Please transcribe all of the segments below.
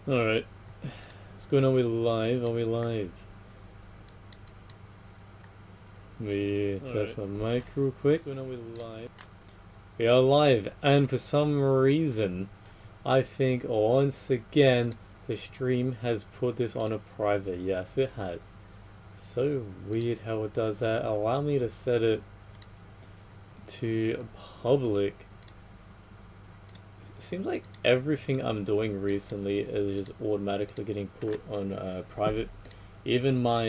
Alright. What's going on? We live? Are we live? Let me test my mic real quick. What's going on? We live? We are live, and for some reason, I think once again the stream has put this on a private. Yes, it has. So weird how it does that. Allow me to set it to public. Seems like everything I'm doing recently is just automatically getting put on private. Even my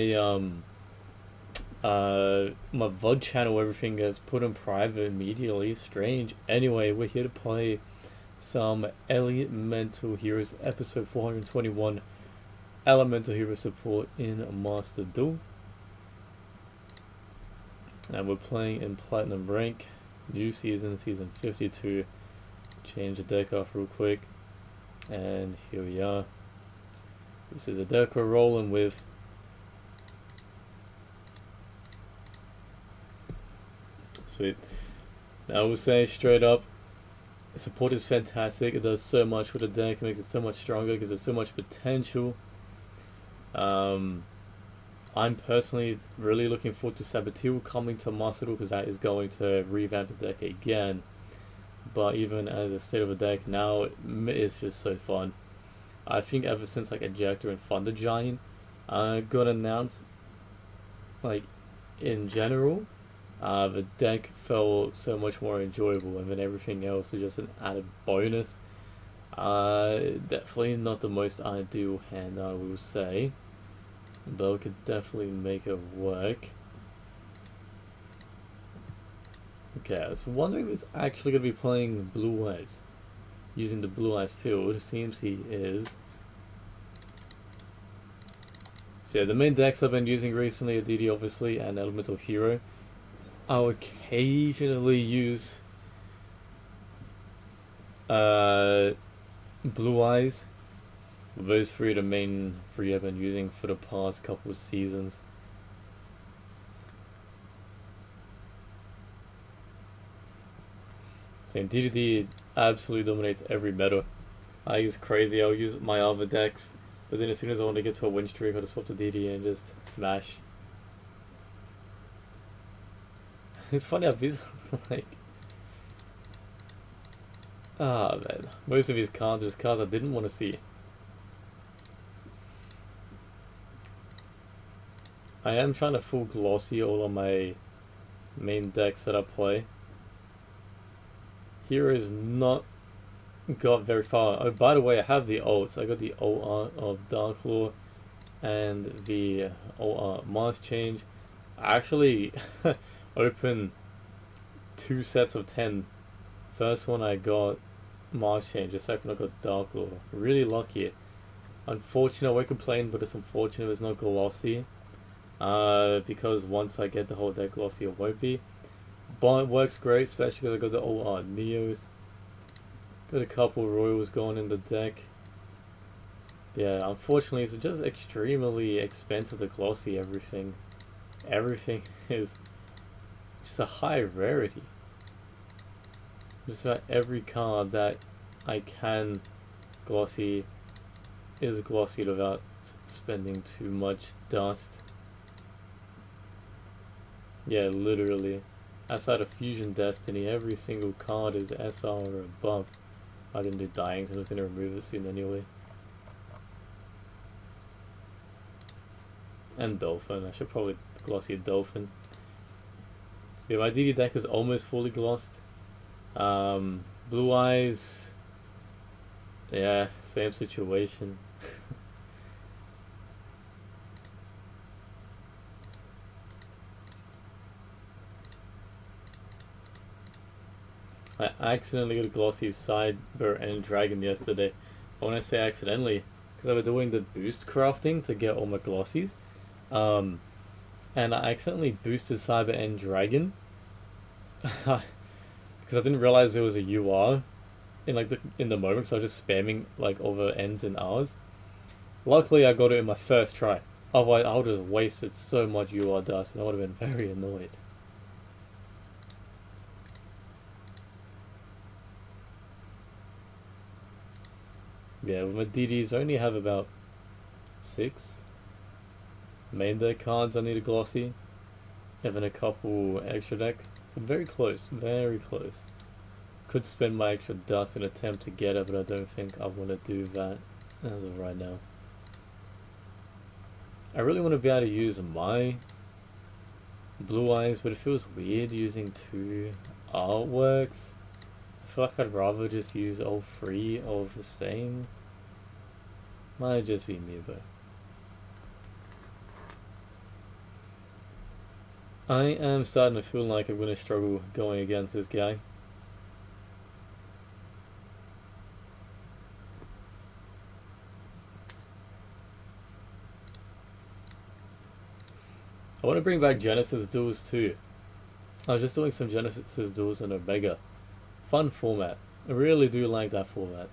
my VOD channel, everything gets put on private immediately. Strange. Anyway, we're here to play some Elemental Heroes episode 421, Elemental Hero support in Master Duel. And we're playing in Platinum rank, new season 52. Change the deck off real quick, and here we are. This is a deck we're rolling with. Sweet. Now we'll say straight up, support is fantastic. It does so much for the deck, it makes it so much stronger, gives it so much potential. I'm personally really looking forward to Saboteur coming to Master Duel, because that is going to revamp the deck again. But even as a state of a deck now, it's just so fun. I think ever since like Ejector and Thunder Giant got announced, like in general, the deck felt so much more enjoyable, and then everything else is just an added bonus. Definitely not the most ideal hand, I will say, but we could definitely make it work. Okay, I was wondering if he's actually going to be playing Blue Eyes, using the Blue Eyes field. Seems he is. So yeah, the main decks I've been using recently are DD obviously, and Elemental Hero. I'll occasionally use Blue Eyes. Those three are the main three I've been using for the past couple of seasons. So DDD absolutely dominates every meta. I use crazy. I'll use my other decks, but then as soon as I want to get to a win streak, I'll just swap to DD and just smash. It's funny how these like, man, most of his cards are just cards I didn't want to see. I am trying to full glossy all of my main decks that I play. Here is not got very far. Oh, by the way, I have the ults. I got the ult art of Darklaw and the ult art Mars Change. I actually opened 2 sets of 10. First one I got Mars Change, the second I got Darklaw. Really lucky. Unfortunate, we complain, but it's unfortunate there's no glossy. Because once I get the whole deck glossy, it won't be. But it works great, especially because I got the old art Neos. Got a couple Royals going in the deck. Yeah, unfortunately it's just extremely expensive to glossy everything. Everything is just a high rarity. Just about every card that I can glossy is glossy without spending too much dust. Yeah, literally. Outside of Fusion Destiny, every single card is SR or above. I didn't do dying, so I was going to remove it soon anyway. And Dolphin. I should probably glossy a Dolphin. Yeah, my DD deck is almost fully glossed. Blue Eyes. Yeah, same situation. I accidentally got a glossy Cyber and Dragon yesterday. When I say accidentally, because I was doing the boost crafting to get all my glossies, and I accidentally boosted Cyber and Dragon because I didn't realize there was a UR in the moment, so I was just spamming like over N's and R's. Luckily, I got it in my first try. Otherwise, I would have wasted so much UR dust, and I would have been very annoyed. Yeah, with my DDs, I only have about 6 main deck cards I need a glossy, and then a couple extra deck. So very close, very close. Could spend my extra dust and attempt to get it, but I don't think I want to do that as of right now. I really want to be able to use my blue eyes, but it feels weird using 2 artworks. I feel like I'd rather just use all 3 of the same. Might just be me though. I am starting to feel like I'm going to struggle going against this guy. I want to bring back Genesis Duels too. I was just doing some Genesis Duels in Omega. Fun format. I really do like that format.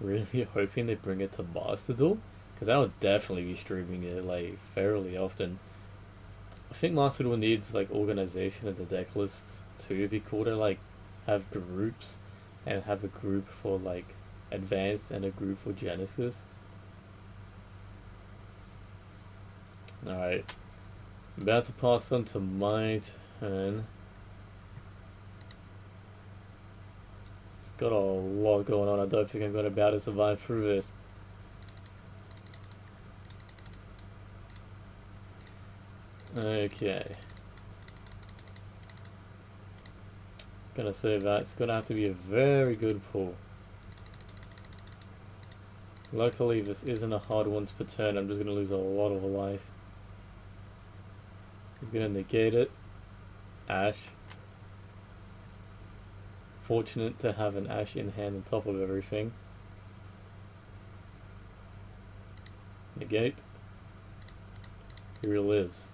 Really hoping they bring it to Master Duel, because I would definitely be streaming it like fairly often. I think Master Duel needs like organization of the deck lists too. It'd be cool to like have groups and have a group for like Advanced and a group for Genesis. Alright, I'm about to pass on to my turn. It's got a lot going on. I don't think I'm going to be able to survive through this. Okay. Gonna say that it's gonna have to be a very good pull. Luckily, this isn't a hard once per turn. I'm just gonna lose a lot of life. He's gonna negate it. Ash. Fortunate to have an Ash in hand on top of everything. Negate. He relives.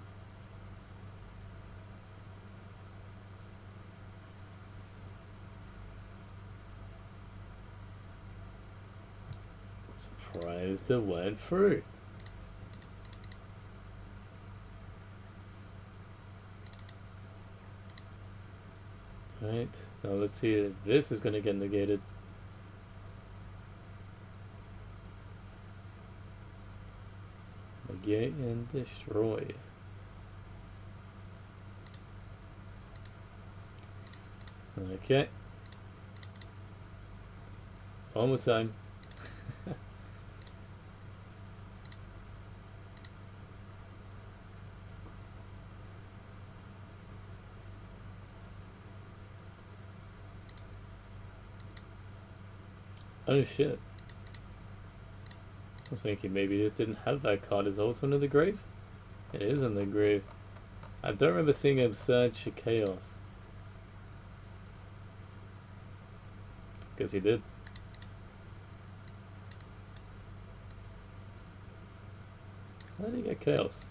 Surprised it went through. Right, now let's see if this is going to get negated. Negate and destroy. Okay. One more time. Oh shit. I was thinking maybe he just didn't have that card. Is also in the grave? It is in the grave. I don't remember seeing him search Chaos. Guess he did. How did he get Chaos?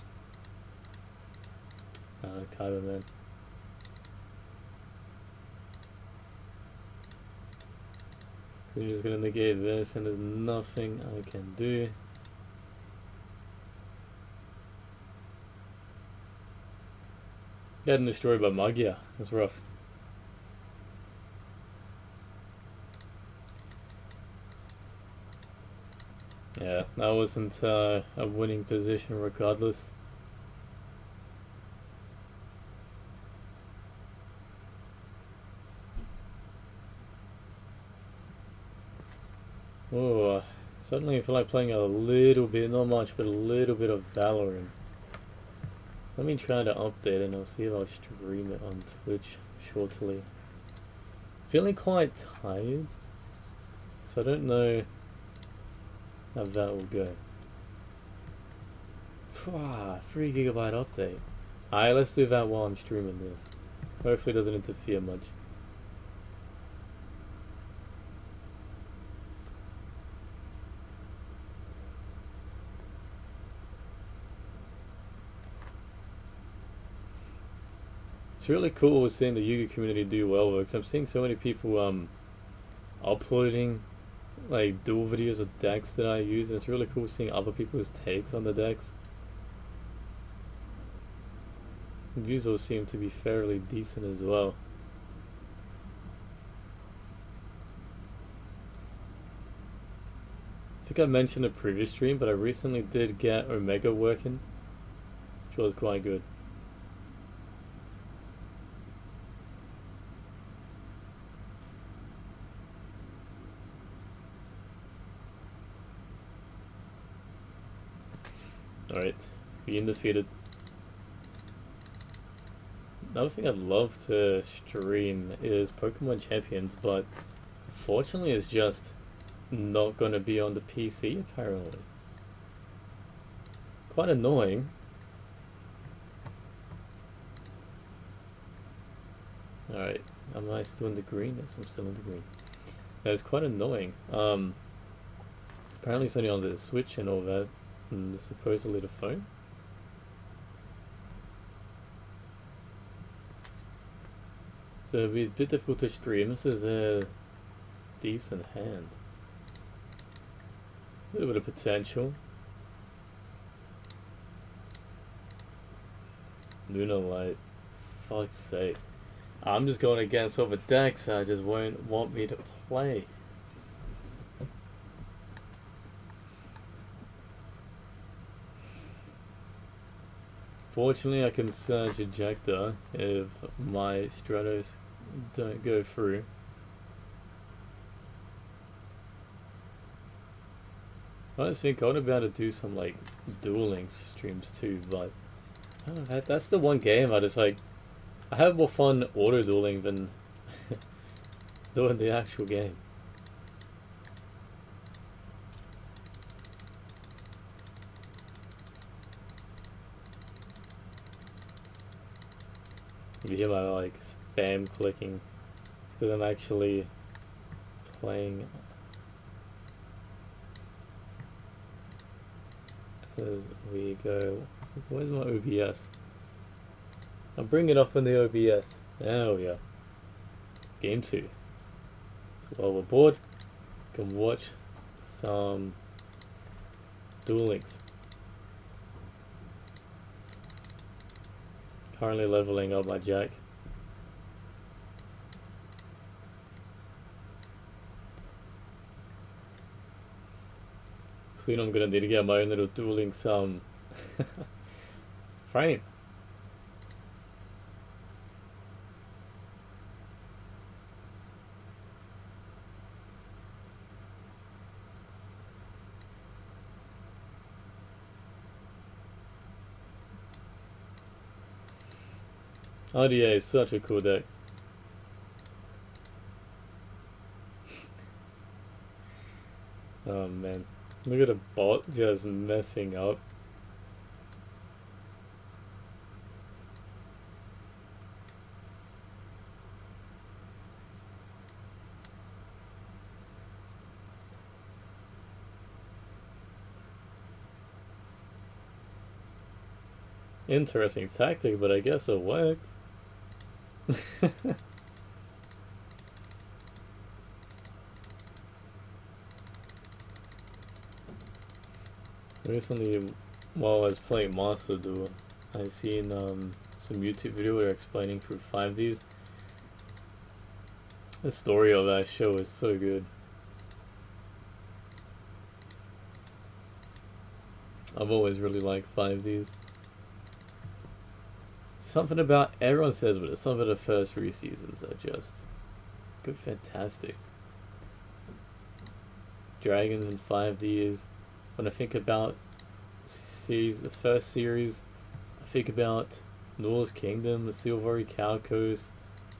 Kyber Man. So I'm just gonna negate this, and there's nothing I can do. Getting destroyed by Magia. That's rough. Yeah, that wasn't a winning position regardless. Oh, suddenly I feel like playing a little bit, not much, but a little bit of Valorant. Let me try to update it and I'll see if I'll stream it on Twitch shortly. Feeling quite tired, so I don't know how that will go. 3 GB update. Alright, let's do that while I'm streaming this. Hopefully it doesn't interfere much. It's really cool seeing the Yuga community do well, because I'm seeing so many people uploading like dual videos of decks that I use, and it's really cool seeing other people's takes on the decks. Views all seem to be fairly decent as well. think I mentioned in a previous stream, but I recently did get Omega working, which was quite good. Alright, being defeated. Another thing I'd love to stream is Pokemon Champions, but unfortunately it's just not going to be on the PC apparently. Quite annoying. Alright, am I still in the green? Yes, I'm still in the green. That's quite annoying. Apparently it's only on the Switch and all that, and supposedly the phone. So it'd be a bit difficult to stream. This is a decent hand. A little bit of potential. Luna Light. Fuck's sake. I'm just going against all the decks I just won't want me to play. Fortunately, I can Surge Ejector if my Stratos don't go through. I just think I would be able to do some like Duel Links streams too, but I don't know, that's the one game I just like. I have more fun auto dueling than doing the actual game. You hear my like spam clicking, it's because I'm actually playing as we go. Where's my OBS? I'll bring it up in the OBS. There we go. Game 2. So while we're bored, you can watch some Duel Links. Currently leveling up my Jack. Soon I'm gonna need to get my own little Duel Links frame. RDA is such a cool deck. Oh man, look at the bot just messing up. Interesting tactic, but I guess it worked. Recently, while I was playing Master Duel, I seen some YouTube video where explaining through 5Ds. The story of that show is so good. I've always really liked 5Ds. Something about, everyone says, but it's some of the first 3 seasons are just good, fantastic. Dragons and 5Ds. When I think about the first series, I think about North Kingdom, the Silvery Cow Coast,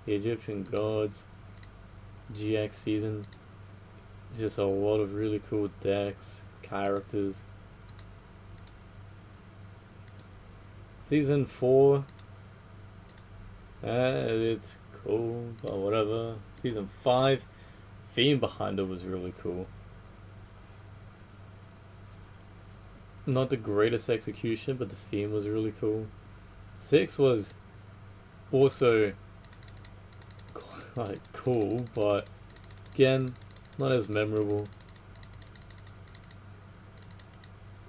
the Egyptian Gods, GX season. Just a lot of really cool decks, characters. Season 4, it's cool, but whatever. Season 5, the theme behind it was really cool. Not the greatest execution, but the theme was really cool. 6 was also quite cool, but again, not as memorable.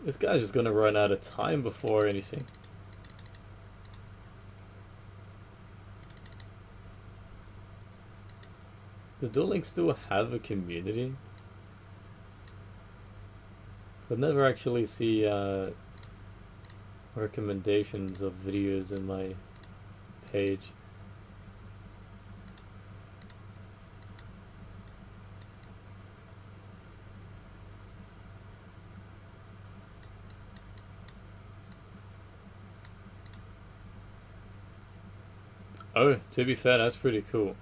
This guy's just gonna run out of time before anything. Does Duel Links still have a community? I'll never actually see recommendations of videos in my page. Oh, to be fair, that's pretty cool.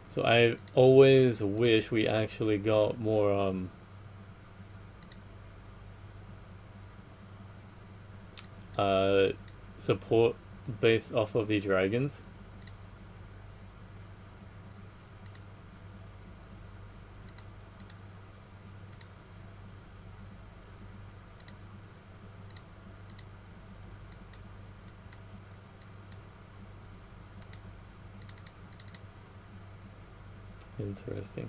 So I always wish we actually got more support based off of the dragons. Interesting.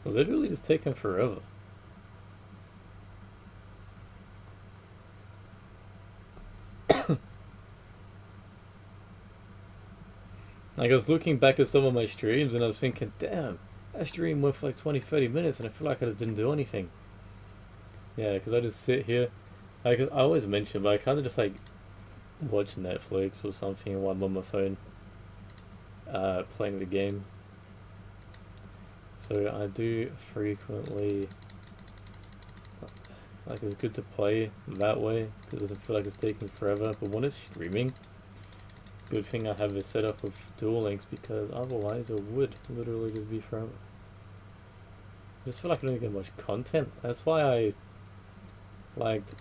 Literally just taking forever. Like, I was looking back at some of my streams and I was thinking, damn, that stream went for like 20-30 minutes and I feel like I just didn't do anything. Yeah, because I just sit here. I always mention, but I kind of just like watch Netflix or something while I'm on my phone playing the game. So I do frequently, like, it's good to play that way because it doesn't feel like it's taking forever. But when it's streaming, good thing I have it set up with Duel Links because otherwise it would literally just be forever. I just feel like I don't get much content. That's why I liked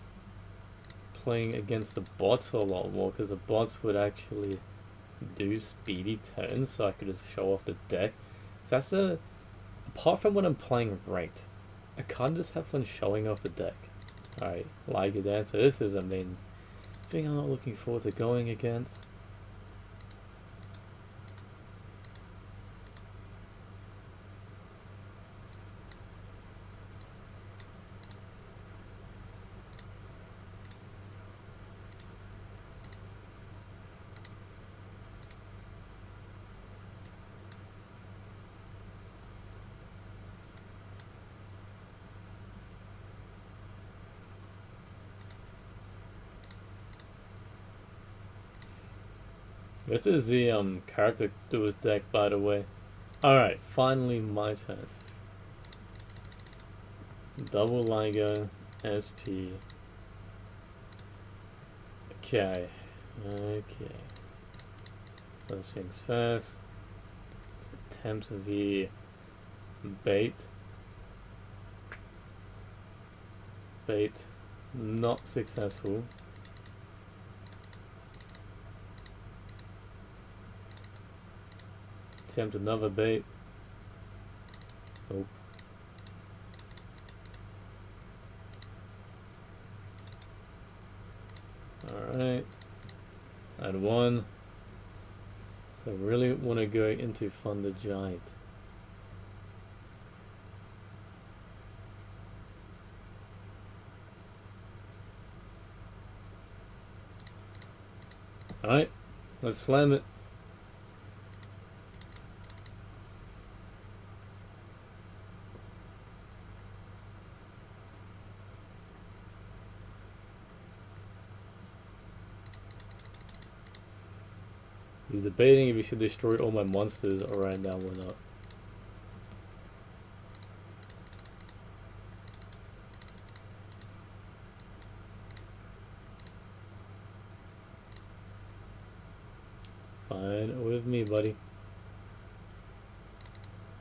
playing against the bots a lot more, because the bots would actually do speedy turns so I could just show off the deck. So that's apart from when I'm playing ranked, I can't just have fun showing off the deck. Alright, like it there. So this is a main thing I'm not looking forward to going against. This is the character duels deck, by the way. Alright, finally my turn. Double LIGO, SP. Okay. Okay. First things first. Let's attempt the bait. Bait. Not successful. Attempt another bait. Nope. Alright. And one. I really want to go into Thunder Giant. Alright. Let's slam it. He's debating if he should destroy all my monsters or right now or not. Fine with me, buddy.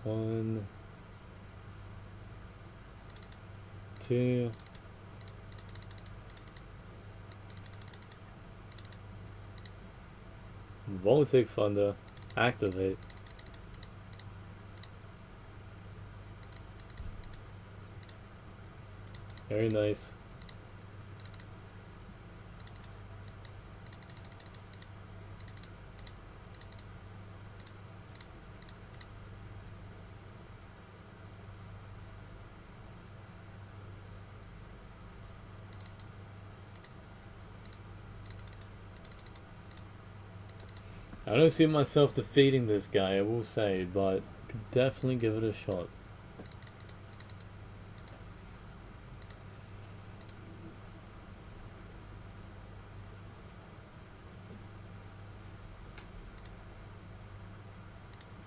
1, 2. Voltic Thunder. Activate. Very nice. I don't see myself defeating this guy, I will say, but could definitely give it a shot.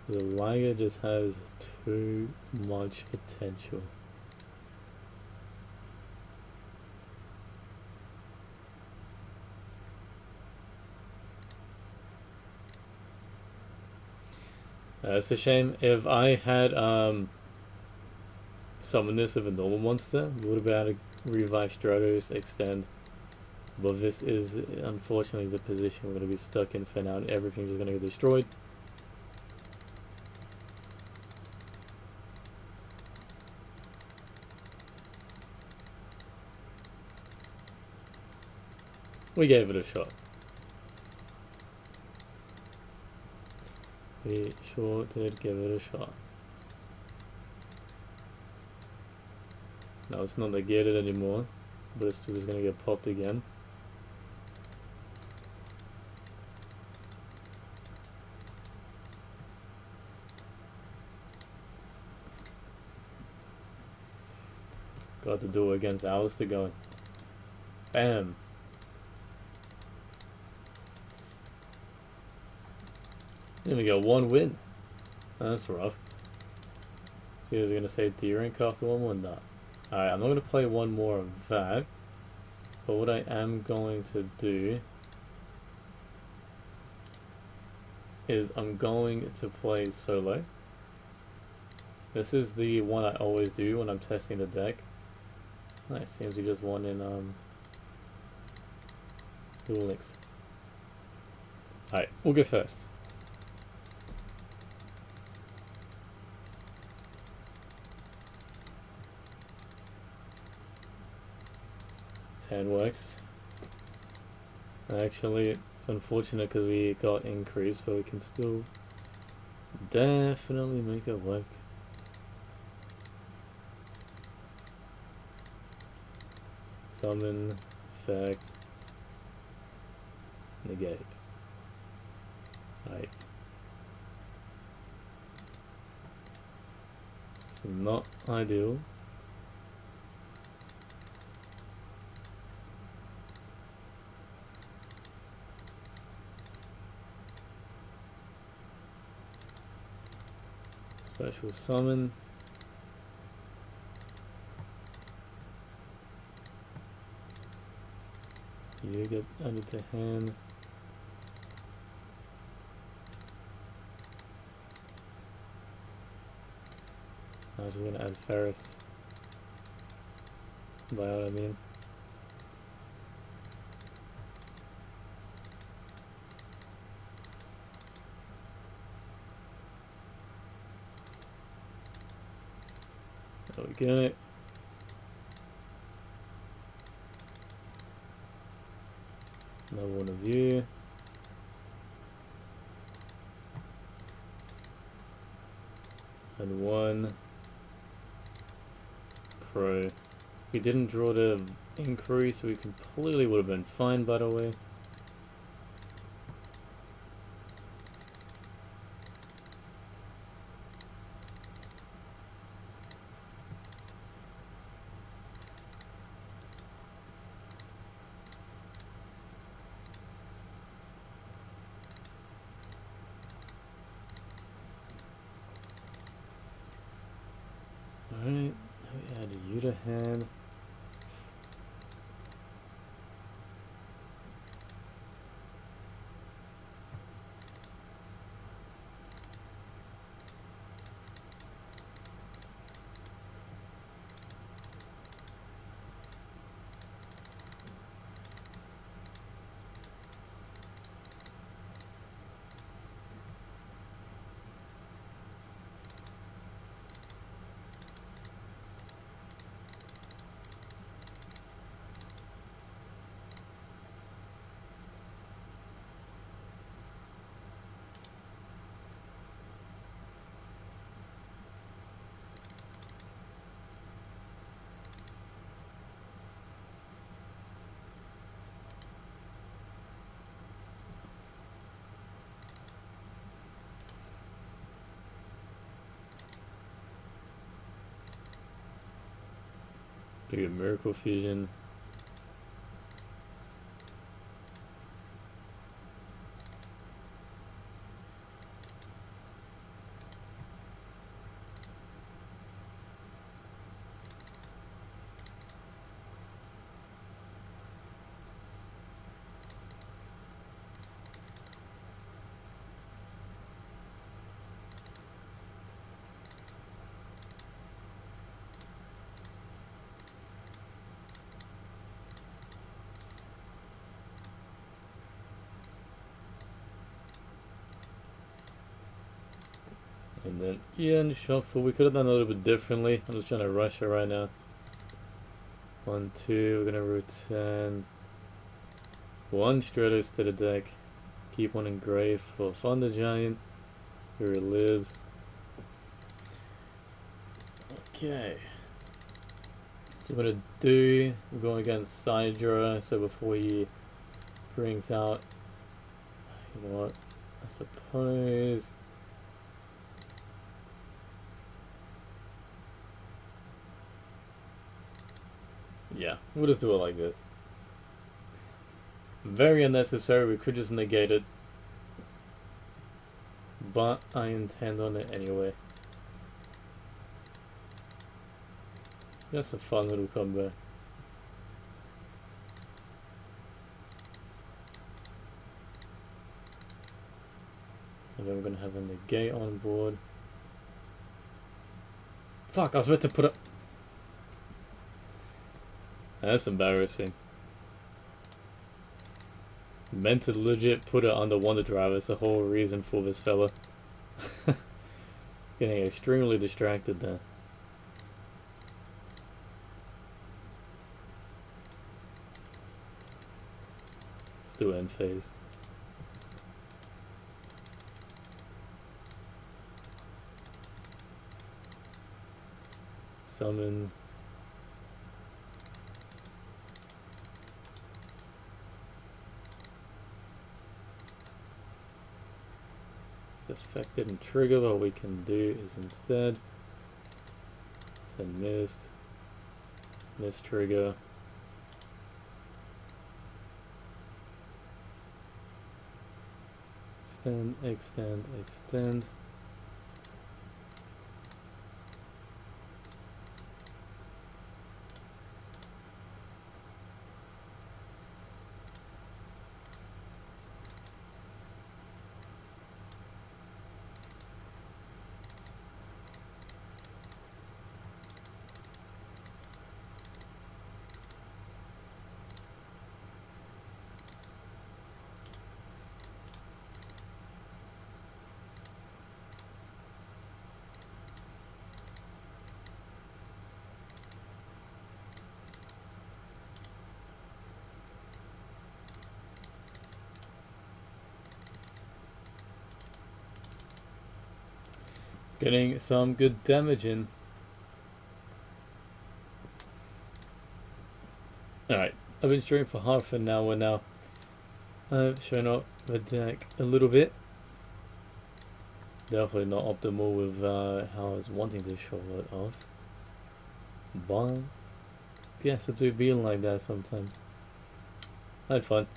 The Liger just has too much potential. It's a shame. If I had summoned this with a normal monster, we would have been able to revive Stratos, extend. But this is unfortunately the position we're going to be stuck in for now. Everything's just going to get destroyed. We gave it a shot. We sure did give it a shot. Now it's not negated anymore, but it's still just going to get popped again. Got to do it against Alistair going. Bam! There we go, 1 win. That's rough. See, is it going to say D rank after 1 win? Nah. Alright, I'm not going to play one more of that. But what I am going to do is I'm going to play solo. This is the one I always do when I'm testing the deck. Nice, seems we just won in Duel Links. Alright, we'll go first. Hand works. Actually, it's unfortunate because we got increased, but we can still definitely make it work. Summon, effect, negate. Right. It's not ideal. Special summon. You get added to hand. I was just gonna add PYRS. By what I mean. There we go. Another one of you. And one crow. We didn't draw the inquiry, so we completely would have been fine, by the way. Alright, now we add you to hand. Do a Miracle Fusion. And then Ian shuffle. We could have done a little bit differently. I'm just trying to rush it right now. 1, 2. We're gonna return 1 Stratos to the deck. Keep 1 engraved for Thunder Giant. Here it lives. Okay. So we're gonna do. We're going against Sidra. So before he brings out, you know what? I suppose. Yeah, we'll just do it like this. Very unnecessary, we could just negate it. But I intend on it anyway. That's a fun little combo. And then we're gonna have a negate on board. Fuck, I was meant to put it. That's embarrassing. Meant to legit put it under Wonder Drive. It's the whole reason for this fella. He's getting extremely distracted there. Let's do end phase. Summon. Affected and trigger. What we can do is instead send mist trigger, extend. Getting some good damage in. Alright, I've been streaming for half an hour now. I've shown up the deck a little bit. Definitely not optimal with how I was wanting to show it off. But guess it do be like that sometimes. I had fun.